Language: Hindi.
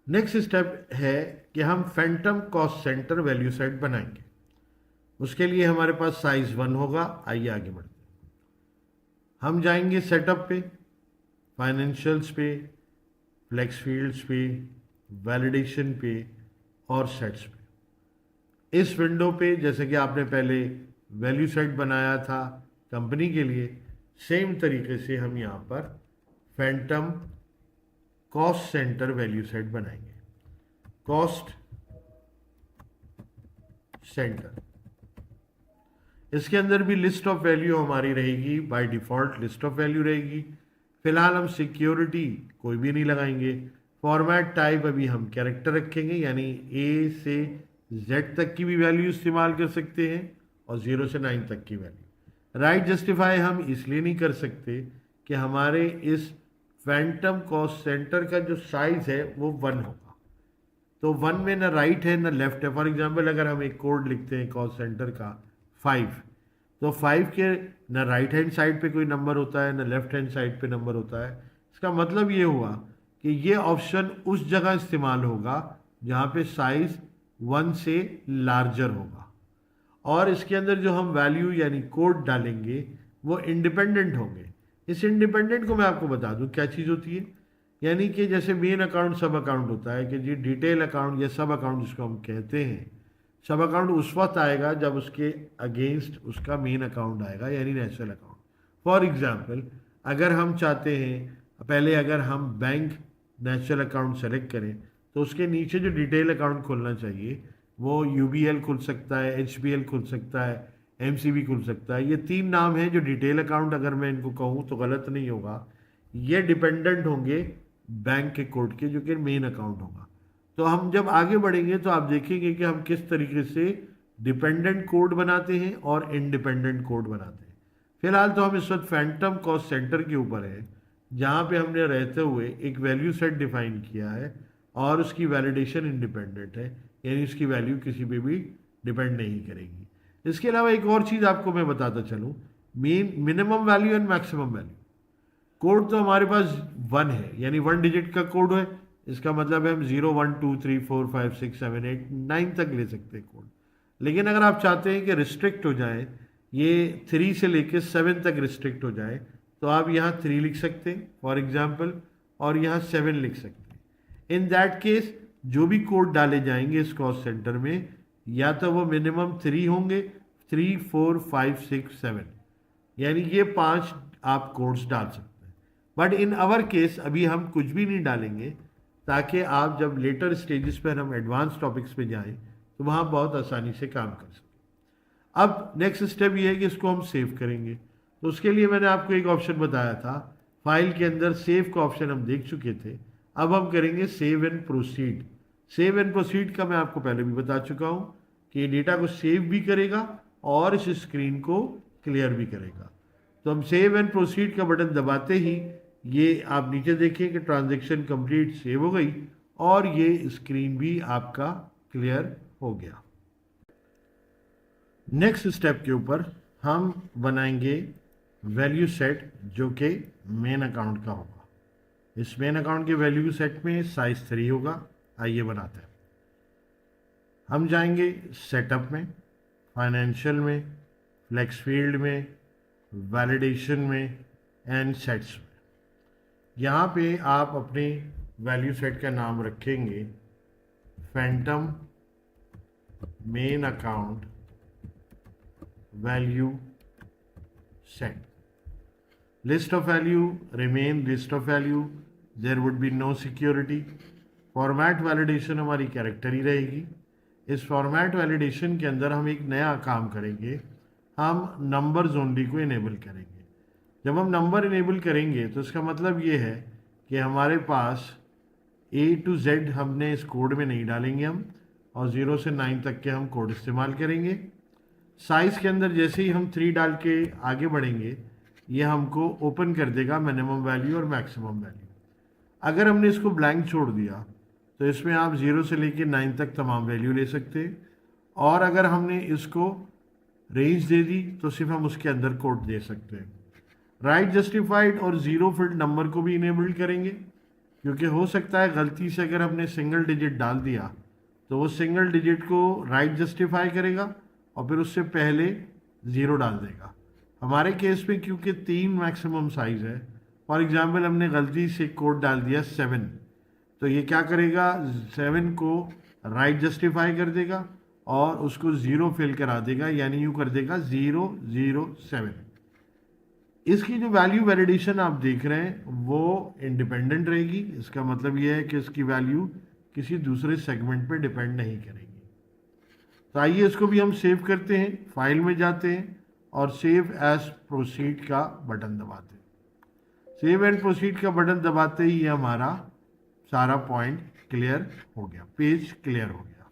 नेक्स्ट स्टेप है कि हम Phantom cost centre value set बनाएंगे। उसके लिए हमारे पास साइज 1 होगा। आइए आगे बढ़ते हैं। हम जाएंगे सेटअप पे, फाइनेंशियल्स पे, फ्लेक्स फील्ड्स पे, वैलिडेशन पे और सेट्स पे। इस विंडो पे जैसे कि आपने पहले वैल्यू सेट बनाया था कंपनी के लिए, सेम तरीके से हम यहाँ पर Phantom cost centre value set बनाएंगे। कॉस्ट सेंटर, इसके अंदर भी लिस्ट ऑफ वैल्यू हमारी रहेगी, by default list of value रहेगी। फिलहाल हम सिक्योरिटी कोई भी नहीं लगाएंगे। फॉर्मेट टाइप अभी हम कैरेक्टर रखेंगे, यानी ए से जेड तक की भी वैल्यू इस्तेमाल कर सकते हैं और 0 से 9 तक की वैल्यू। राइट जस्टिफाई हम इसलिए नहीं कर सकते कि हमारे इस फैंटम कॉस्ट सेंटर का जो साइज है वो 1 होगा, तो 1 में ना राइट है ना लेफ्ट है। फॉर एग्जाम्पल अगर हम एक कोड लिखते हैं कॉस्ट सेंटर का 5, तो 5 के ना राइट हैंड साइड पे कोई नंबर होता है ना लेफ्ट हैंड साइड पे नंबर होता है। इसका मतलब ये हुआ कि ये ऑप्शन उस जगह इस्तेमाल होगा जहाँ पे साइज 1 से लार्जर होगा, और इसके अंदर जो हम वैल्यू यानी कोड डालेंगे वो इंडिपेंडेंट होंगे। इस इंडिपेंडेंट को मैं आपको बता दूं क्या चीज़ होती है। यानी कि जैसे मेन अकाउंट सब अकाउंट होता है कि जी डिटेल अकाउंट या सब अकाउंट जिसको हम कहते हैं, सब अकाउंट उस वक्त आएगा जब उसके अगेंस्ट उसका मेन अकाउंट आएगा यानी नेचुरल अकाउंट। फॉर एग्जांपल अगर हम चाहते हैं, पहले अगर हम बैंक नेचुरल अकाउंट सेलेक्ट करें तो उसके नीचे जो डिटेल अकाउंट खोलना चाहिए वो यूबीएल खुल सकता है, एचबीएल खुल सकता है, एमसीबी खुल सकता है। ये 3 नाम हैं जो डिटेल अकाउंट, अगर मैं इनको कहूँ तो गलत नहीं होगा, ये डिपेंडेंट होंगे बैंक के कोड के जो कि मेन अकाउंट होगा। तो हम जब आगे बढ़ेंगे तो आप देखेंगे कि हम किस तरीके से डिपेंडेंट कोड बनाते हैं और इंडिपेंडेंट कोड बनाते हैं। फिलहाल तो हम इस वक्त फैंटम कॉस्ट सेंटर के ऊपर है, जहाँ पे हमने रहते हुए एक वैल्यू सेट डिफाइन किया है और उसकी वैलिडेशन इंडिपेंडेंट है, यानी उसकी वैल्यू किसी पे भी डिपेंड नहीं करेगी। इसके अलावा एक और चीज़ आपको मैं बताता चलूँ, minimum value and maximum value. Code तो हमारे पास 1 है, यानी 1 डिजिट का कोड है। इसका मतलब है हम 0 1 2 3 4 5 6 7 8 9 तक ले सकते हैं कोड। लेकिन अगर आप चाहते हैं कि रिस्ट्रिक्ट हो जाए, ये 3 से लेके 7 तक रिस्ट्रिक्ट हो जाए, तो आप यहाँ 3 लिख सकते हैं फॉर एग्जाम्पल, और यहाँ 7 लिख सकते हैं। इन दैट केस जो भी कोड डाले जाएंगे इस कॉस्ट सेंटर में, या तो वो मिनिमम 3 होंगे, 3 4 5 6 7, यानी ये 5 आप कोड्स डाल सकते हैं। बट इन अवर केस अभी हम कुछ भी नहीं डालेंगे, ताकि आप जब लेटर स्टेजेस पर हम एडवांस टॉपिक्स पे जाएं तो वहाँ बहुत आसानी से काम कर सकें। अब नेक्स्ट स्टेप ये है कि इसको हम सेव करेंगे। तो उसके लिए मैंने आपको एक ऑप्शन बताया था, फाइल के अंदर सेव का ऑप्शन हम देख चुके थे। अब हम करेंगे save and proceed. Save and proceed का मैं आपको पहले भी बता चुका हूँ कि ये डेटा को सेव भी करेगा और इस स्क्रीन को क्लियर भी करेगा। तो हम सेव एंड प्रोसीड का बटन दबाते ही ये आप नीचे देखिए कि ट्रांजैक्शन कंप्लीट सेव हो गई और ये स्क्रीन भी आपका क्लियर हो गया। नेक्स्ट स्टेप के ऊपर हम बनाएंगे वैल्यू सेट जो कि मेन अकाउंट का होगा। इस मेन अकाउंट के वैल्यू सेट में साइज 3 होगा। आइए बनाते हैं। हम जाएंगे सेटअप में, फाइनेंशियल में, फ्लेक्स फील्ड में, वैलिडेशन में एंड सेट्स में। यहाँ पे आप अपने वैल्यू सेट का नाम रखेंगे phantom main account value set. List of value remain list of value, there would be no security. Format validation हमारी कैरेक्टर ही रहेगी। इस फॉर्मेट वैलिडेशन के अंदर हम एक नया काम करेंगे, हम नंबर्स ओनली को इनेबल करेंगे। जब हम नंबर इनेबल करेंगे तो इसका मतलब ये है कि हमारे पास A to Z हमने इस कोड में नहीं डालेंगे हम, और 0 से 9 तक के हम कोड इस्तेमाल करेंगे। साइज़ के अंदर जैसे ही हम 3 डाल के आगे बढ़ेंगे, ये हमको ओपन कर देगा मिनिमम वैल्यू और मैक्सिमम वैल्यू। अगर हमने इसको ब्लैंक छोड़ दिया तो इसमें आप 0 से लेके 9 तक तमाम वैल्यू ले सकते हैं, और अगर हमने इसको रेंज दे दी तो सिर्फ हम उसके अंदर कोड दे सकते हैं। राइट जस्टिफाइड और 0 फील्ड नंबर को भी इनेबल्ड करेंगे। क्योंकि हो सकता है गलती से अगर हमने सिंगल डिजिट डाल दिया तो वो सिंगल डिजिट को राइट जस्टिफाई करेगा और फिर उससे पहले ज़ीरो डाल देगा। हमारे केस में क्योंकि 3 मैक्सिमम साइज़ है, फॉर एग्जांपल हमने गलती से कोड डाल दिया 7, तो ये क्या करेगा, 7 को राइट जस्टिफाई कर देगा और उसको ज़ीरो फिल करा देगा, यानी यूँ कर देगा 0 0 7। इसकी जो वैल्यू वैलिडेशन आप देख रहे हैं वो इंडिपेंडेंट रहेगी। इसका मतलब ये है कि इसकी वैल्यू किसी दूसरे सेगमेंट पे डिपेंड नहीं करेगी। तो आइए इसको भी हम सेव करते हैं, फाइल में जाते हैं और सेव एज प्रोसीड का बटन दबाते हैं। सेव एंड प्रोसीड का बटन दबाते ही ये हमारा सारा पॉइंट क्लियर हो गया, पेज क्लियर हो गया।